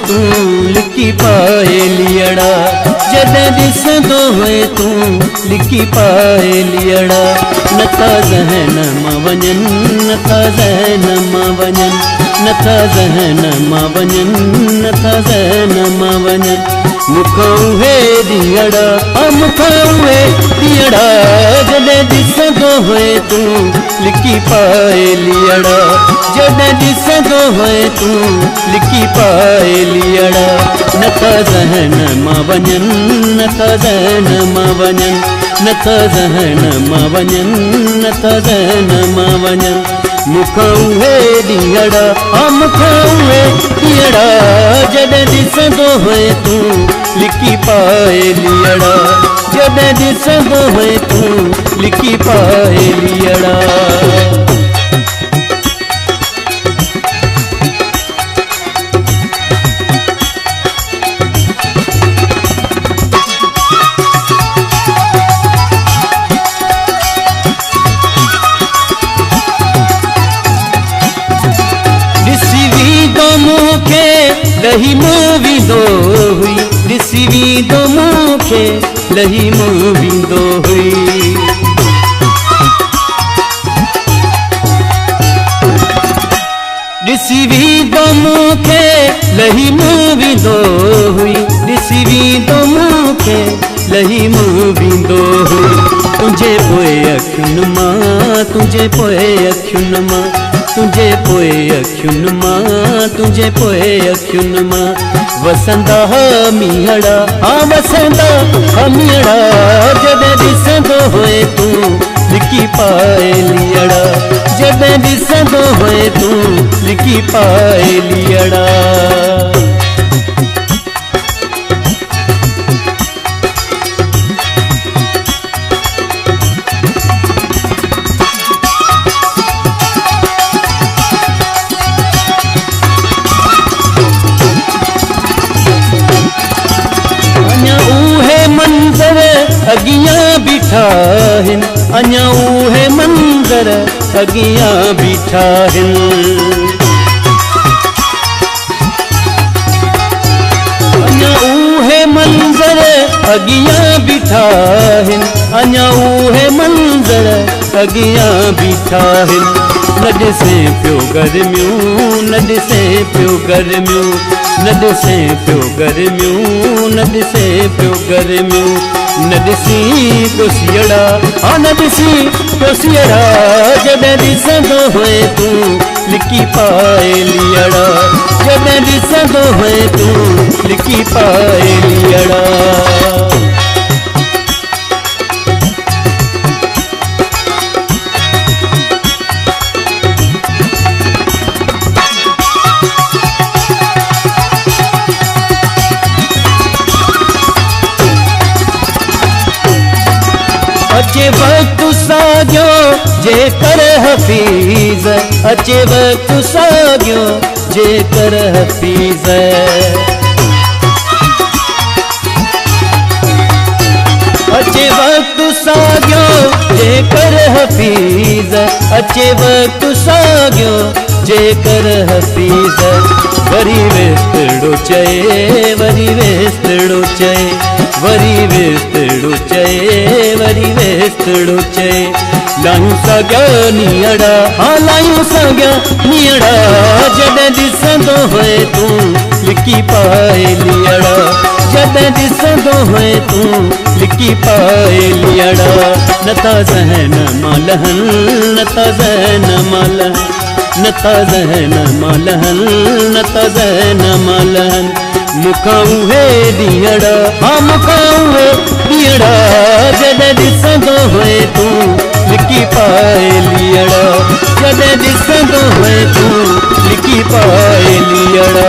तू लिखी पाए लियड़ा, जॾहिं ॾिसंदो हुए तू लिखी पाए लियड़ा। नथा ज़हन मां वञनि, नथा ज़हन मां वञनि, नथा ज़हन मां वञनि, नथा ज़हन मां वञनि। मूंखां उहे ॾींहड़ा, मूंखां उहे ॾींहड़ा, जॾहिं ॾिसंदो हुए तू लिखी पाए लियड़ा, जॾहिं ॾिसंदो हुए तू लिखी पाए लियड़ा। नथा ज़हन मां वञनि, नथा ज़हन मां वञनि, नथा ज़हन मां वञनि, नथा ज़हन मां वञनि। मूंखां उहे ॾींहड़ा, मूंखां उहे ॾींहड़ा, जॾहिं ॾिसंदो हुए तू लिखी पाए लियड़ा, जॾहिं ॾिसंदो हुए तू लिखी पाए लियड़ा। लही मूवींदो हुई, ॾिसी वींदो मूंखे लही मूवींदो हुई। ॾिसी वींदो मूंखे लही मूवींदो हुई, ॾिसी वींदो मूंखे लही मूवींदो हुई। तुंहिंजे पोइ अखियुनि मां, तुंहिंजे पोइ अखियुनि मां, तुंहिंजे पोइ अखियुनि मां, तुंहिंजे पोइ अखियुनि मां वसंदा मीहड़ा, वसंदा मीहड़ा, जॾहिं ॾिसंदो हुए तू लिखी पाए लियड़ा, जॾहिं ॾिसंदो हुए तू लिखी पाए लियड़ा। अगियां बीठा हिन, अञा उहे मंज़र अगियां बीठा हिन। अञा उहे मंज़र अगियां बीठा हिन, अञा उहे मंज़र अगियां बीठा हिन। न ॾिसे पियो गर्मियूं, न ॾिसे पियो गर्मियूं, न ॾिसे पियो गर्मियूं, न ॾिसे पियो गर्मियूं। न ॾिसी पियो सियड़ा, न ॾिसी पियो सियड़ा, जॾहिं ॾिसंदो हुए तू लिखी पाए लियड़ा, जॾहिं ॾिसंदो हुए तू लिखी पाए लियड़ा। अचे वक्त साॻियो जेकर हफ़ीज़, अचे वक्त साॻियो जेकर हफ़ीज़। अचे वक्त साॻियो जेकर हफ़ीज़, अचे वक्त साॻियो जेकर हफ़ीज़। वरी वेस्तड़ो चए, वरी वेस्तड़ो चए, वरी वेस्तड़ो चए, वरी वेस्तड़ो चए। लायूं साॻिया नीअड़ा, लायूं साॻिया नीअड़ा, जॾहिं ॾिसंदो हुए तू लिखी पाए लियड़ा, जॾहिं ॾिसंदो हुए तू लिखी पाए लियड़ा। नथा ज़हन मां लहनि, नथा ज़हन मां लहनि, नथा ज़हन मां लहनि, नथा ज़हन मां लहनि। मूंखां उहे ॾींहड़ा, मूंखां उहे ॾींहड़ा, जॾहिं ॾिसंदो हुए तू लिखी पाए लियड़ा, जॾहिं ॾिसंदो हुए तू लिखी पाए लियड़ा।